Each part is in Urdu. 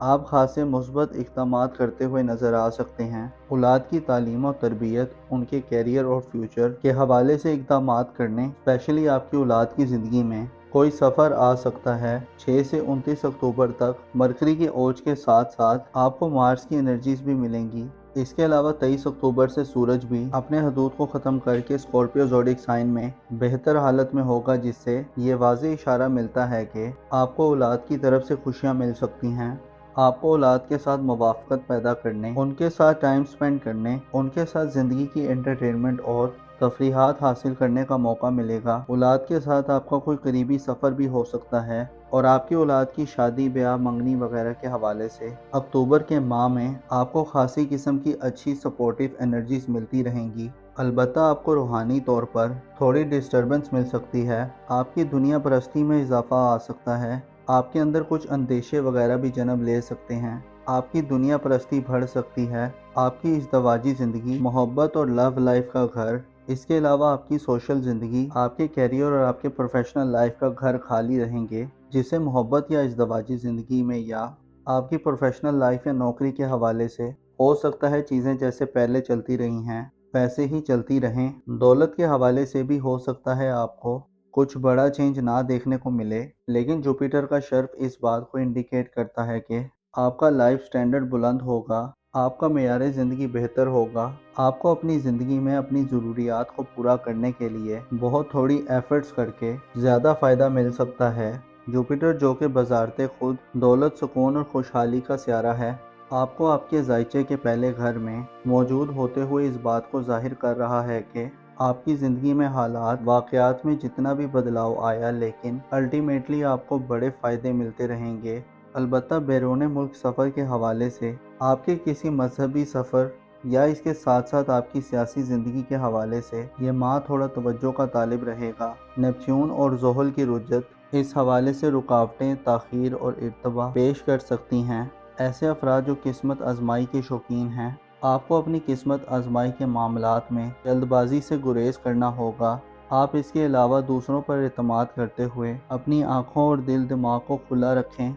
آپ خاصے مثبت اقدامات کرتے ہوئے نظر آ سکتے ہیں۔ اولاد کی تعلیم و تربیت، ان کے کیریئر اور فیوچر کے حوالے سے اقدامات کرنے، اسپیشلی آپ کی اولاد کی زندگی میں کوئی سفر آ سکتا ہے۔ 6 سے 29 اکتوبر تک مرکری کے اوج کے ساتھ ساتھ آپ کو مارس کی انرجیز بھی ملیں گی۔ اس کے علاوہ 23 اکتوبر سے سورج بھی اپنے حدود کو ختم کر کے اسکارپیو زوڈک سائن میں بہتر حالت میں ہوگا، جس سے یہ واضح اشارہ ملتا ہے کہ آپ کو اولاد کی طرف سے خوشیاں مل سکتی ہیں۔ آپ کو اولاد کے ساتھ موافقت پیدا کرنے، ان کے ساتھ ٹائم سپینڈ کرنے، ان کے ساتھ زندگی کی انٹرٹینمنٹ اور تفریحات حاصل کرنے کا موقع ملے گا۔ اولاد کے ساتھ آپ کا کوئی قریبی سفر بھی ہو سکتا ہے، اور آپ کی اولاد کی شادی، بیاہ، منگنی وغیرہ کے حوالے سے اکتوبر کے ماہ میں آپ کو خاصی قسم کی اچھی سپورٹیو انرجیز ملتی رہیں گی۔ البتہ آپ کو روحانی طور پر تھوڑی ڈسٹربنس مل سکتی ہے۔ آپ کی دنیا پرستی میں اضافہ آ سکتا ہے۔ آپ کے اندر کچھ اندیشے وغیرہ بھی جنم لے سکتے ہیں۔ آپ کی دنیا پرستی بڑھ سکتی ہے۔ آپ کی ازدواجی زندگی، محبت اور لو لائف کا گھر، اس کے علاوہ آپ کی سوشل زندگی، آپ کے کیریئر اور آپ کے پروفیشنل لائف کا گھر خالی رہیں گے، جسے محبت یا ازدواجی زندگی میں یا آپ کی پروفیشنل لائف یا نوکری کے حوالے سے ہو سکتا ہے چیزیں جیسے پہلے چلتی رہی ہیں ویسے ہی چلتی رہیں۔ دولت کے حوالے سے بھی ہو سکتا ہے آپ کو کچھ بڑا چینج نہ دیکھنے کو ملے، لیکن جوپیٹر کا شرف اس بات کو انڈیکیٹ کرتا ہے کہ آپ کا لائف سٹینڈرڈ بلند ہوگا، آپ کا معیار زندگی بہتر ہوگا۔ آپ کو اپنی زندگی میں اپنی ضروریات کو پورا کرنے کے لیے بہت تھوڑی ایفرٹس کر کے زیادہ فائدہ مل سکتا ہے۔ جوپیٹر، جو کہ بذات خود دولت، سکون اور خوشحالی کا سیارہ ہے، آپ کو آپ کے ذائچے کے پہلے گھر میں موجود ہوتے ہوئے اس بات کو ظاہر کر رہا ہے کہ آپ کی زندگی میں حالات، واقعات میں جتنا بھی بدلاؤ آیا، لیکن الٹیمیٹلی آپ کو بڑے فائدے ملتے رہیں گے۔ البتہ بیرون ملک سفر کے حوالے سے آپ کے کسی مذہبی سفر یا اس کے ساتھ ساتھ آپ کی سیاسی زندگی کے حوالے سے یہ ماہ تھوڑا توجہ کا طالب رہے گا۔ نیپچون اور زحل کی رجت اس حوالے سے رکاوٹیں، تاخیر اور ارتباط پیش کر سکتی ہیں۔ ایسے افراد جو قسمت آزمائی کے شوقین ہیں، آپ کو اپنی قسمت آزمائی کے معاملات میں جلد بازی سے گریز کرنا ہوگا۔ آپ اس کے علاوہ دوسروں پر اعتماد کرتے ہوئے اپنی آنکھوں اور دل دماغ کو کھلا رکھیں،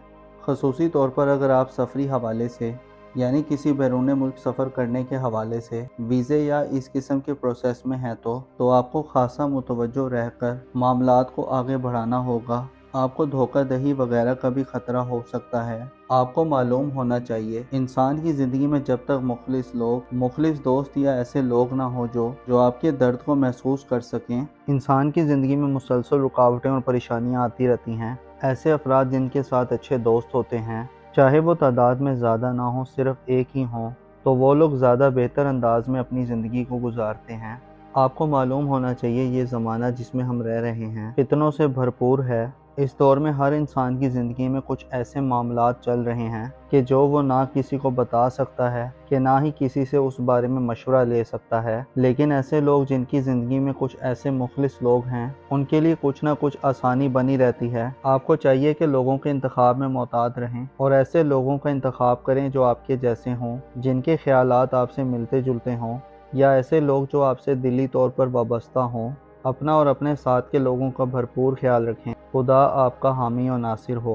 خصوصی طور پر اگر آپ سفری حوالے سے یعنی کسی بیرون ملک سفر کرنے کے حوالے سے ویزے یا اس قسم کے پروسیس میں ہیں تو آپ کو خاصا متوجہ رہ کر معاملات کو آگے بڑھانا ہوگا۔ آپ کو دھوکہ دہی وغیرہ کا بھی خطرہ ہو سکتا ہے۔ آپ کو معلوم ہونا چاہیے، انسان کی زندگی میں جب تک مخلص دوست یا ایسے لوگ نہ ہو جو آپ کے درد کو محسوس کر سکیں، انسان کی زندگی میں مسلسل رکاوٹیں اور پریشانیاں آتی رہتی ہیں۔ ایسے افراد جن کے ساتھ اچھے دوست ہوتے ہیں، چاہے وہ تعداد میں زیادہ نہ ہوں، صرف ایک ہی ہوں، تو وہ لوگ زیادہ بہتر انداز میں اپنی زندگی کو گزارتے ہیں۔ آپ کو معلوم ہونا چاہیے، یہ زمانہ جس میں ہم رہ رہے ہیں فتنوں سے بھرپور ہے۔ اس دور میں ہر انسان کی زندگی میں کچھ ایسے معاملات چل رہے ہیں کہ جو وہ نہ کسی کو بتا سکتا ہے کہ نہ ہی کسی سے اس بارے میں مشورہ لے سکتا ہے، لیکن ایسے لوگ جن کی زندگی میں کچھ ایسے مخلص لوگ ہیں، ان کے لیے کچھ نہ کچھ آسانی بنی رہتی ہے۔ آپ کو چاہیے کہ لوگوں کے انتخاب میں محتاط رہیں اور ایسے لوگوں کا انتخاب کریں جو آپ کے جیسے ہوں، جن کے خیالات آپ سے ملتے جلتے ہوں، یا ایسے لوگ جو آپ سے دلی طور پر وابستہ ہوں۔ اپنا اور اپنے ساتھ کے لوگوں کا بھرپور خیال رکھیں۔ خدا آپ کا حامی و ناصر ہو۔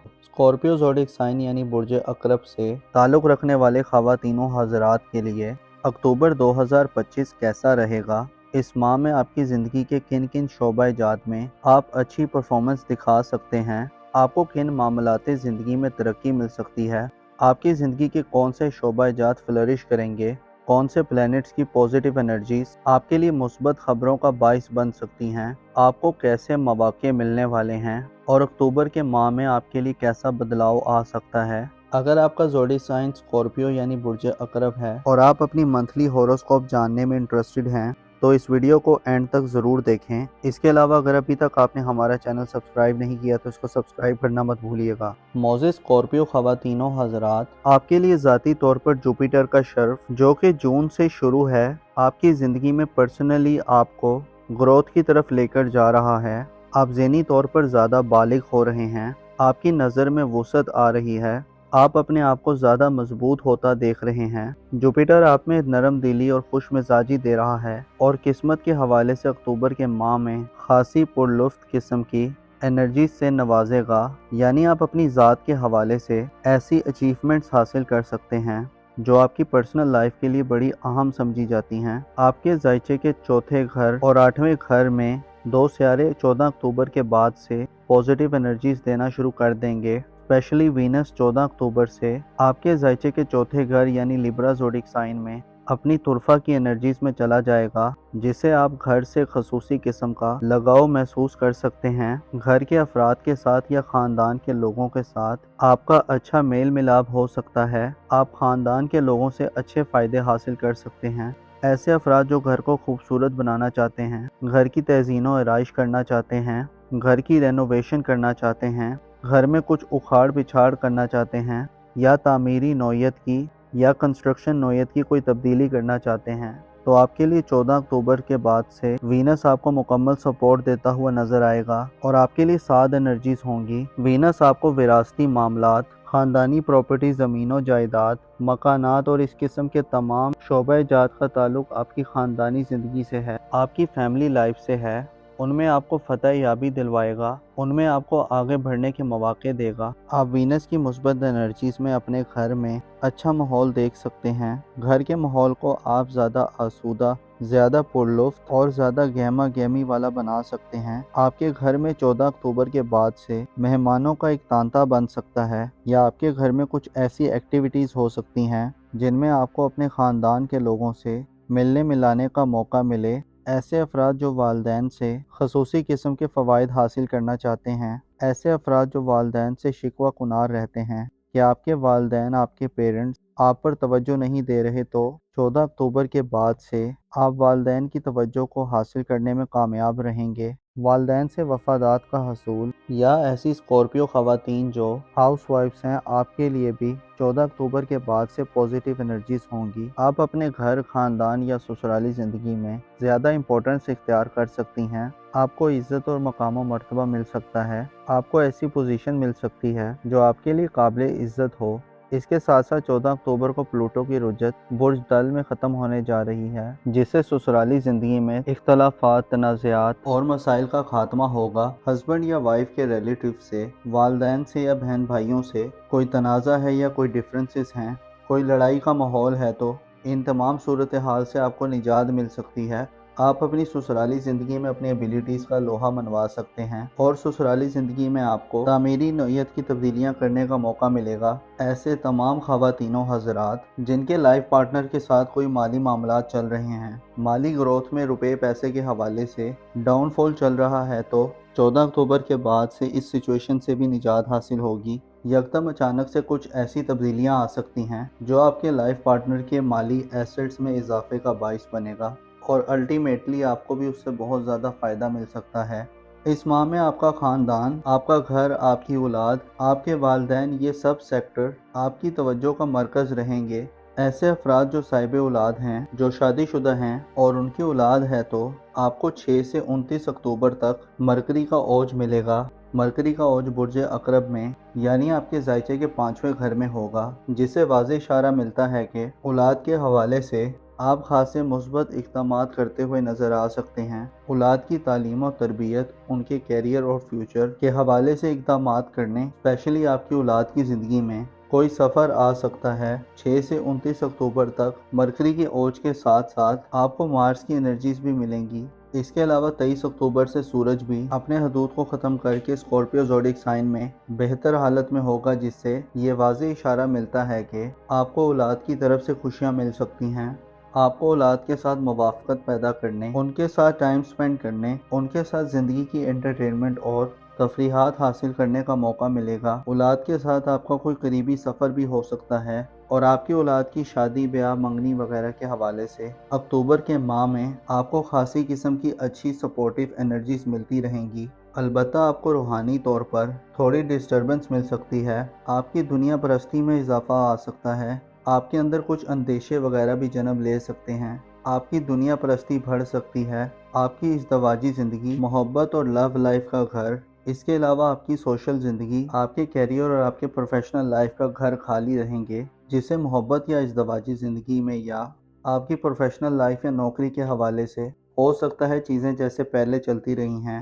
اسکارپیو زوڈک سائن یعنی برج عقرب سے تعلق رکھنے والے خواتین و حضرات کے لیے اکتوبر 2025 کیسا رہے گا؟ اس ماہ میں آپ کی زندگی کے کن کن شعبہ جات میں آپ اچھی پرفارمنس دکھا سکتے ہیں؟ آپ کو کن معاملات زندگی میں ترقی مل سکتی ہے؟ آپ کی زندگی کے کون سے شعبہ جات فلرش کریں گے؟ کون سے پلینٹس کی پوزیٹیو انرجیز آپ کے لیے مثبت خبروں کا باعث بن سکتی ہیں؟ آپ کو کیسے مواقع ملنے والے ہیں؟ اور اکتوبر کے ماہ میں آپ کے لیے کیسا بدلاؤ آ سکتا ہے؟ اگر آپ کا زوڈک سائن اسکارپیو یعنی برج عقرب ہے اور آپ اپنی منتھلی ہوروسکوپ جاننے میں انٹرسٹڈ ہیں تو اس ویڈیو کو اینڈ تک ضرور دیکھیں۔ اس کے علاوہ اگر ابھی تک آپ نے ہمارا چینل سبسکرائب نہیں کیا تو اس کو سبسکرائب کرنا مت بھولیے گا۔ معزز اسکارپیو خواتین و حضرات، آپ کے لیے ذاتی طور پر جوپیٹر کا شرف جو کہ جون سے شروع ہے، آپ کی زندگی میں پرسنلی آپ کو گروتھ کی طرف لے کر جا رہا ہے۔ آپ ذہنی طور پر زیادہ بالغ ہو رہے ہیں، آپ کی نظر میں وسعت آ رہی ہے، آپ اپنے آپ کو زیادہ مضبوط ہوتا دیکھ رہے ہیں۔ جوپیٹر آپ میں نرم دلی اور خوش مزاجی دے رہا ہے اور قسمت کے حوالے سے اکتوبر کے ماہ میں خاصی پرلطف قسم کی انرجیز سے نوازے گا، یعنی آپ اپنی ذات کے حوالے سے ایسی اچیومنٹس حاصل کر سکتے ہیں جو آپ کی پرسنل لائف کے لیے بڑی اہم سمجھی جاتی ہیں۔ آپ کے ذائچے کے چوتھے گھر اور 8ویں گھر میں 2 سیارے 14 اکتوبر کے بعد سے پازیٹیو انرجیز دینا شروع کر دیں گے۔ اسپیشلی وینس 14 اکتوبر سے آپ کے ذائچے کے چوتھے گھر یعنی لیبرا زوڈک سائن میں اپنی طرفہ کی انرجیز میں چلا جائے گا، جسے آپ گھر سے خصوصی قسم کا لگاؤ محسوس کر سکتے ہیں۔ گھر کے افراد کے ساتھ یا خاندان کے لوگوں کے ساتھ آپ کا اچھا میل ملاپ ہو سکتا ہے۔ آپ خاندان کے لوگوں سے اچھے فائدے حاصل کر سکتے ہیں۔ ایسے افراد جو گھر کو خوبصورت بنانا چاہتے ہیں، گھر کی تزئین و آرائش کرنا چاہتے ہیں، گھر کی رینوویشن کرنا چاہتے ہیں، گھر میں کچھ اکھاڑ پچھاڑ کرنا چاہتے ہیں یا تعمیری نوعیت کی یا کنسٹرکشن نوعیت کی کوئی تبدیلی کرنا چاہتے ہیں، تو آپ کے لیے 14 اکتوبر کے بعد سے وینس آپ کو مکمل سپورٹ دیتا ہوا نظر آئے گا اور آپ کے لیے 7 انرجیز ہوں گی۔ وینس آپ کو وراثتی معاملات، خاندانی پراپرٹی، زمین و جائیداد، مکانات اور اس قسم کے تمام شعبہ جات کا تعلق آپ کی خاندانی زندگی سے ہے، آپ کی فیملی لائف سے ہے۔ ان میں آپ کو فتح یابی دلوائے گا، ان میں آپ کو آگے بڑھنے کے مواقع دے گا۔ آپ وینس کی مثبت انرجیز میں اپنے گھر میں اچھا ماحول دیکھ سکتے ہیں۔ گھر کے ماحول کو آپ زیادہ آسودہ، زیادہ پرلطف اور زیادہ گہما گہمی والا بنا سکتے ہیں۔ آپ کے گھر میں 14 اکتوبر کے بعد سے مہمانوں کا ایک تانتا بن سکتا ہے، یا آپ کے گھر میں کچھ ایسی ایکٹیویٹیز ہو سکتی ہیں جن میں آپ کو اپنے خاندان کے لوگوں سے ملنے ملانے کا موقع ملے۔ ایسے افراد جو والدین سے خصوصی قسم کے فوائد حاصل کرنا چاہتے ہیں، ایسے افراد جو والدین سے شکوہ کنار رہتے ہیں کہ آپ کے والدین، آپ کے پیرنٹس آپ پر توجہ نہیں دے رہے، تو 14 اکتوبر کے بعد سے آپ والدین کی توجہ کو حاصل کرنے میں کامیاب رہیں گے۔ والدین سے وفادات کا حصول، یا ایسی اسکارپیو خواتین جو ہاؤس وائفز ہیں، آپ کے لیے بھی 14 اکتوبر کے بعد سے پازیٹیو انرجیز ہوں گی۔ آپ اپنے گھر، خاندان یا سسرالی زندگی میں زیادہ امپورٹنس اختیار کر سکتی ہیں۔ آپ کو عزت اور مقام و مرتبہ مل سکتا ہے، آپ کو ایسی پوزیشن مل سکتی ہے جو آپ کے لیے قابل عزت ہو۔ اس کے ساتھ ساتھ 14 اکتوبر کو پلوٹو کی رجت برج دل میں ختم ہونے جا رہی ہے، جس سے سسرالی زندگی میں اختلافات، تنازعات اور مسائل کا خاتمہ ہوگا۔ ہسبینڈ یا وائف کے ریلیٹیو سے، والدین سے یا بہن بھائیوں سے کوئی تنازع ہے یا کوئی ڈفرینسز ہیں، کوئی لڑائی کا ماحول ہے، تو ان تمام صورتحال سے آپ کو نجات مل سکتی ہے۔ آپ اپنی سسرالی زندگی میں اپنی ایبیلیٹیز کا لوہا منوا سکتے ہیں اور سسرالی زندگی میں آپ کو تعمیری نوعیت کی تبدیلیاں کرنے کا موقع ملے گا۔ ایسے تمام خواتین و حضرات جن کے لائف پارٹنر کے ساتھ کوئی مالی معاملات چل رہے ہیں، مالی گروتھ میں روپے پیسے کے حوالے سے ڈاؤن فال چل رہا ہے، تو 14 اکتوبر کے بعد سے اس سچویشن سے بھی نجات حاصل ہوگی۔ یکدم اچانک سے کچھ ایسی تبدیلیاں آ سکتی ہیں جو آپ کے لائف پارٹنر کے مالی ایسٹس میں اضافے کا باعث بنے گا، اور الٹیمیٹلی آپ کو بھی اس سے بہت زیادہ فائدہ مل سکتا ہے۔ اس ماہ میں آپ کا خاندان، آپ کا گھر، آپ کی اولاد، آپ کے والدین، یہ سب سیکٹر آپ کی توجہ کا مرکز رہیں گے۔ ایسے افراد جو صاحب اولاد ہیں، جو شادی شدہ ہیں اور ان کی اولاد ہے، تو آپ کو 6 سے 29 اکتوبر تک مرکری کا اوج ملے گا۔ مرکری کا اوج برج عقرب میں، یعنی آپ کے ذائچے کے 5ویں گھر میں ہوگا، جس سے واضح اشارہ ملتا ہے کہ اولاد کے حوالے سے آپ خاصے مثبت اقدامات کرتے ہوئے نظر آ سکتے ہیں۔ اولاد کی تعلیم و تربیت، ان کے کیریئر اور فیوچر کے حوالے سے اقدامات کرنے، اسپیشلی آپ کی اولاد کی زندگی میں کوئی سفر آ سکتا ہے۔ 6 سے 29 اکتوبر تک مرکری کے اوج کے ساتھ ساتھ آپ کو مارس کی انرجیز بھی ملیں گی۔ اس کے علاوہ 23 اکتوبر سے سورج بھی اپنے حدود کو ختم کر کے اسکارپیو زوڈک سائن میں بہتر حالت میں ہوگا، جس سے یہ واضح اشارہ ملتا ہے کہ آپ کو اولاد کی طرف سے خوشیاں مل سکتی ہیں۔ آپ کو اولاد کے ساتھ موافقت پیدا کرنے، ان کے ساتھ ٹائم سپینڈ کرنے، ان کے ساتھ زندگی کی انٹرٹینمنٹ اور تفریحات حاصل کرنے کا موقع ملے گا۔ اولاد کے ساتھ آپ کا کوئی قریبی سفر بھی ہو سکتا ہے، اور آپ کی اولاد کی شادی، بیاہ، منگنی وغیرہ کے حوالے سے اکتوبر کے ماہ میں آپ کو خاصی قسم کی اچھی سپورٹیو انرجیز ملتی رہیں گی۔ البتہ آپ کو روحانی طور پر تھوڑی ڈسٹربنس مل سکتی ہے، آپ کی دنیا پرستی میں اضافہ آ سکتا ہے، آپ کے اندر کچھ اندیشے وغیرہ بھی جنم لے سکتے ہیں، آپ کی دنیا پرستی بڑھ سکتی ہے، آپ کی ازدواجی زندگی، محبت اور لو لائف کا گھر، اس کے علاوہ آپ کی سوشل زندگی، آپ کے کیریئر اور آپ کے پروفیشنل لائف کا گھر خالی رہیں گے، جس سے محبت یا ازدواجی زندگی میں یا آپ کی پروفیشنل لائف یا نوکری کے حوالے سے ہو سکتا ہے چیزیں جیسے پہلے چلتی رہی ہیں،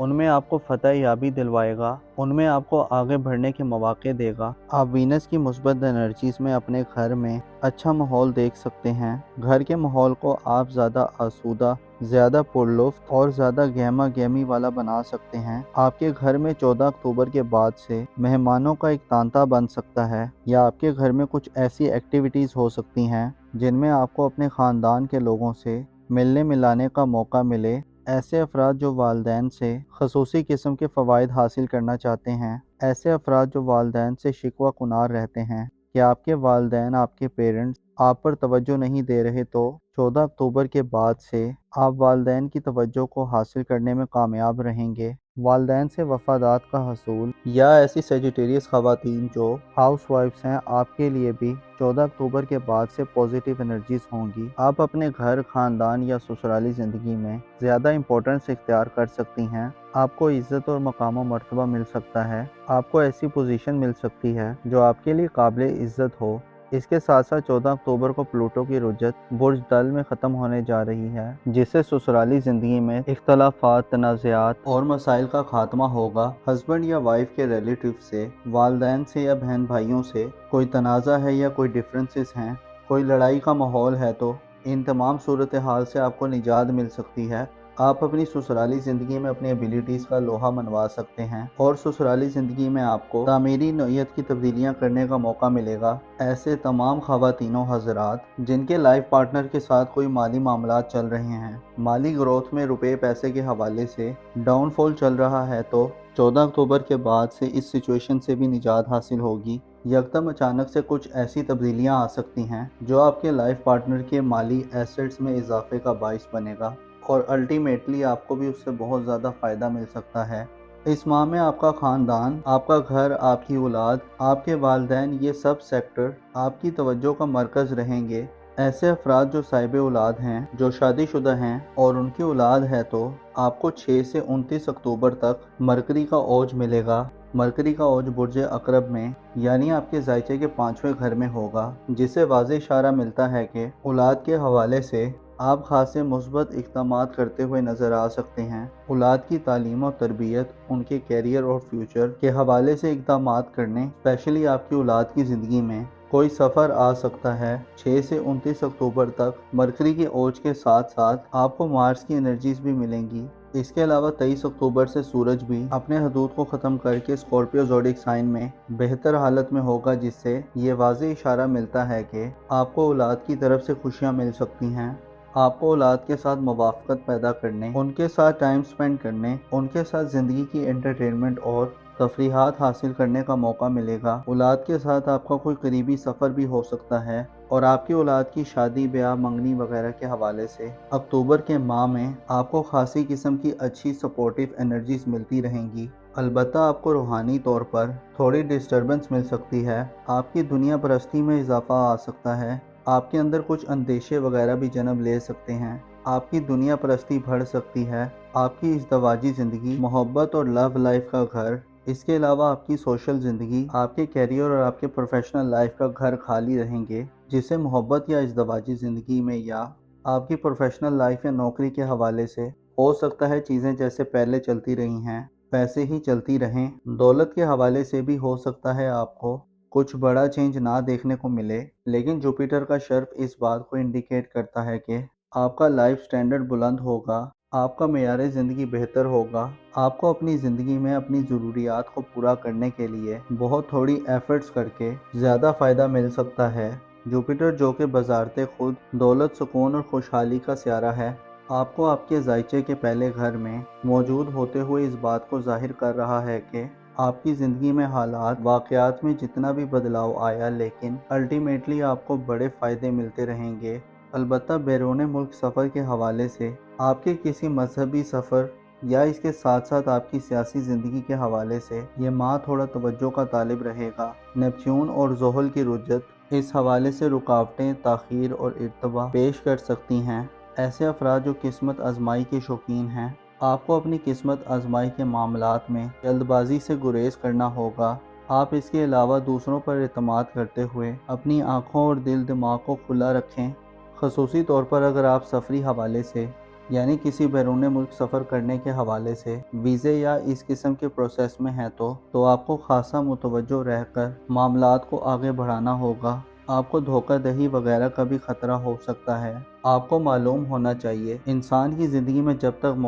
ان میں آپ کو فتح یابی دلوائے گا، ان میں آپ کو آگے بڑھنے کے مواقع دے گا۔ آپ وینس کی مثبت انرجیز میں اپنے گھر میں اچھا ماحول دیکھ سکتے ہیں۔ گھر کے ماحول کو آپ زیادہ آسودہ، زیادہ پرلطف اور زیادہ گہما گہمی والا بنا سکتے ہیں۔ آپ کے گھر میں 14 اکتوبر کے بعد سے مہمانوں کا ایک تانتا بن سکتا ہے، یا آپ کے گھر میں کچھ ایسی ایکٹیویٹیز ہو سکتی ہیں جن میں آپ کو اپنے خاندان کے لوگوں سے ملنے ملانے کا موقع ملے۔ ایسے افراد جو والدین سے خصوصی قسم کے فوائد حاصل کرنا چاہتے ہیں، ایسے افراد جو والدین سے شکوہ کنار رہتے ہیں کہ آپ کے والدین، آپ کے پیرنٹس آپ پر توجہ نہیں دے رہے، تو 14 اکتوبر کے بعد سے آپ والدین کی توجہ کو حاصل کرنے میں کامیاب رہیں گے۔ والدین سے وفادات کا حصول، یا ایسی سیجیٹیریس خواتین جو ہاؤس وائفز ہیں، آپ کے لیے بھی 14 اکتوبر کے بعد سے پازیٹیو انرجیز ہوں گی۔ آپ اپنے گھر، خاندان یا سسرالی زندگی میں زیادہ امپورٹنس اختیار کر سکتی ہیں۔ آپ کو عزت اور مقام و مرتبہ مل سکتا ہے، آپ کو ایسی پوزیشن مل سکتی ہے جو آپ کے لیے قابل عزت ہو۔ اس کے ساتھ ساتھ 14 اکتوبر کو پلوٹو کی رجت برج دل میں ختم ہونے جا رہی ہے، جس سے سسرالی زندگی میں اختلافات، تنازعات اور مسائل کا خاتمہ ہوگا۔ ہسبینڈ یا وائف کے ریلیٹیو سے، والدین سے یا بہن بھائیوں سے کوئی تنازع ہے یا کوئی ڈفرینسز ہیں، کوئی لڑائی کا ماحول ہے، تو ان تمام صورتحال سے آپ کو نجات مل سکتی ہے۔ آپ اپنی سسرالی زندگی میں اپنی ایبیلیٹیز کا لوہا منوا سکتے ہیں، اور سسرالی زندگی میں آپ کو تعمیری نوعیت کی تبدیلیاں کرنے کا موقع ملے گا۔ ایسے تمام خواتین و حضرات جن کے لائف پارٹنر کے ساتھ کوئی مالی معاملات چل رہے ہیں، مالی گروتھ میں روپے پیسے کے حوالے سے ڈاؤن فال چل رہا ہے، تو 14 اکتوبر کے بعد سے اس سچویشن سے بھی نجات حاصل ہوگی۔ یکدم اچانک سے کچھ ایسی تبدیلیاں آ سکتی ہیں جو آپ کے لائف پارٹنر کے مالی ایسٹس میں اضافے کا باعث بنے گا، اور الٹیمیٹلی آپ کو بھی اس سے بہت زیادہ فائدہ مل سکتا ہے۔ اس ماہ میں آپ کا خاندان، آپ کا گھر، آپ کی اولاد، آپ کے والدین، یہ سب سیکٹر آپ کی توجہ کا مرکز رہیں گے۔ ایسے افراد جو صاحب اولاد ہیں، جو شادی شدہ ہیں اور ان کی اولاد ہے، تو آپ کو 6 سے 29 اکتوبر تک مرکری کا اوج ملے گا۔ مرکری کا اوج برج عقرب میں، یعنی آپ کے ذائچے کے 5ویں گھر میں ہوگا، جس سے واضح اشارہ ملتا ہے کہ اولاد کے حوالے سے آپ خاصے مثبت اقدامات کرتے ہوئے نظر آ سکتے ہیں۔ اولاد کی تعلیم و تربیت، ان کے کیریئر اور فیوچر کے حوالے سے اقدامات کرنے، اسپیشلی آپ کی اولاد کی زندگی میں کوئی سفر آ سکتا ہے۔ 6 سے 29 اکتوبر تک مرکری کے اوج کے ساتھ ساتھ آپ کو مارس کی انرجیز بھی ملیں گی۔ اس کے علاوہ 23 اکتوبر سے سورج بھی اپنے حدود کو ختم کر کے اسکارپیو زوڈک سائن میں بہتر حالت میں ہوگا، جس سے یہ واضح اشارہ ملتا ہے کہ آپ کو اولاد کی طرف سے خوشیاں مل سکتی ہیں۔ آپ کو اولاد کے ساتھ موافقت پیدا کرنے، ان کے ساتھ ٹائم سپینڈ کرنے، ان کے ساتھ زندگی کی انٹرٹینمنٹ اور تفریحات حاصل کرنے کا موقع ملے گا۔ اولاد کے ساتھ آپ کا کوئی قریبی سفر بھی ہو سکتا ہے، اور آپ کی اولاد کی شادی، بیاہ، منگنی وغیرہ کے حوالے سے اکتوبر کے ماہ میں آپ کو خاصی قسم کی اچھی سپورٹیو انرجیز ملتی رہیں گی۔ البتہ آپ کو روحانی طور پر تھوڑی ڈسٹربنس مل سکتی ہے، آپ کی دنیا پرستی میں اضافہ آ سکتا ہے، آپ کے اندر کچھ اندیشے وغیرہ بھی جنم لے سکتے ہیں، آپ کی دنیا پرستی بڑھ سکتی ہے، آپ کی ازدواجی زندگی، محبت اور لو لائف کا گھر، اس کے علاوہ آپ کی سوشل زندگی، آپ کے کیریئر اور آپ کے پروفیشنل لائف کا گھر خالی رہیں گے، جس سے محبت یا ازدواجی زندگی میں یا آپ کی پروفیشنل لائف یا نوکری کے حوالے سے ہو سکتا ہے چیزیں جیسے پہلے چلتی رہی ہیں ویسے ہی چلتی رہیں۔ دولت کے حوالے سے بھی ہو سکتا ہے آپ کو کچھ بڑا چینج نہ دیکھنے کو ملے، لیکن جوپیٹر کا شرف اس بات کو انڈیکیٹ کرتا ہے کہ آپ کا لائف سٹینڈرڈ بلند ہوگا، آپ کا معیار زندگی بہتر ہوگا، آپ کو اپنی زندگی میں اپنی ضروریات کو پورا کرنے کے لیے بہت تھوڑی ایفرٹس کر کے زیادہ فائدہ مل سکتا ہے۔ جوپیٹر جو کہ بذات خود دولت، سکون اور خوشحالی کا سیارہ ہے، آپ کو آپ کے ذائچے کے پہلے گھر میں موجود ہوتے ہوئے اس بات کو ظاہر کر رہا ہے کہ آپ کی زندگی میں حالات، واقعات میں جتنا بھی بدلاؤ آیا، لیکن الٹیمیٹلی آپ کو بڑے فائدے ملتے رہیں گے۔ البتہ بیرون ملک سفر کے حوالے سے آپ کے کسی مذہبی سفر یا اس کے ساتھ ساتھ آپ کی سیاسی زندگی کے حوالے سے یہ ماہ تھوڑا توجہ کا طالب رہے گا۔ نیپچون اور زحل کی رجت اس حوالے سے رکاوٹیں، تاخیر اور ارتباط پیش کر سکتی ہیں۔ ایسے افراد جو قسمت آزمائی کے شوقین ہیں، آپ کو اپنی قسمت آزمائی کے معاملات میں جلد بازی سے گریز کرنا ہوگا۔ آپ اس کے علاوہ دوسروں پر اعتماد کرتے ہوئے اپنی آنکھوں اور دل دماغ کو کھلا رکھیں، خصوصی طور پر اگر آپ سفری حوالے سے یعنی کسی بیرون ملک سفر کرنے کے حوالے سے ویزے یا اس قسم کے پروسیس میں ہیں تو آپ کو خاصا متوجہ رہ کر معاملات کو آگے بڑھانا ہوگا۔ آپ کو دھوکہ دہی وغیرہ کا بھی خطرہ ہو سکتا ہے۔ آپ کو معلوم ہونا چاہیے انسان کی زندگی میں جب تک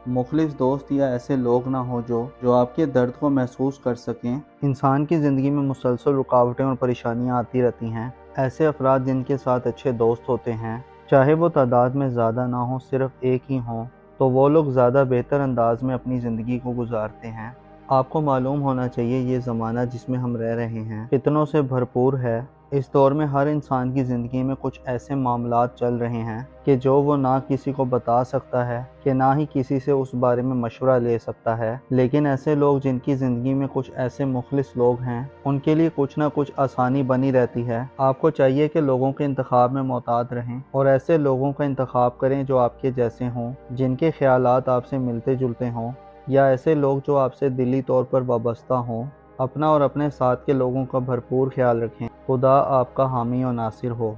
مخلص دوست یا ایسے لوگ نہ ہو جو آپ کے درد کو محسوس کر سکیں، انسان کی زندگی میں مسلسل رکاوٹیں اور پریشانیاں آتی رہتی ہیں۔ ایسے افراد جن کے ساتھ اچھے دوست ہوتے ہیں، چاہے وہ تعداد میں زیادہ نہ ہوں، صرف ایک ہی ہوں، تو وہ لوگ زیادہ بہتر انداز میں اپنی زندگی کو گزارتے ہیں۔ آپ کو معلوم ہونا چاہیے یہ زمانہ جس میں ہم رہ رہے ہیں فتنوں سے بھرپور ہے۔ اس دور میں ہر انسان کی زندگی میں کچھ ایسے معاملات چل رہے ہیں کہ جو وہ نہ کسی کو بتا سکتا ہے کہ نہ ہی کسی سے اس بارے میں مشورہ لے سکتا ہے، لیکن ایسے لوگ جن کی زندگی میں کچھ ایسے مخلص لوگ ہیں، ان کے لیے کچھ نہ کچھ آسانی بنی رہتی ہے۔ آپ کو چاہیے کہ لوگوں کے انتخاب میں محتاط رہیں اور ایسے لوگوں کا انتخاب کریں جو آپ کے جیسے ہوں، جن کے خیالات آپ سے ملتے جلتے ہوں، یا ایسے لوگ جو آپ سے دلی طور پر وابستہ ہوں۔ اپنا اور اپنے ساتھ کے لوگوں کا بھرپور خیال رکھیں۔ خدا آپ کا حامی و ناصر ہو۔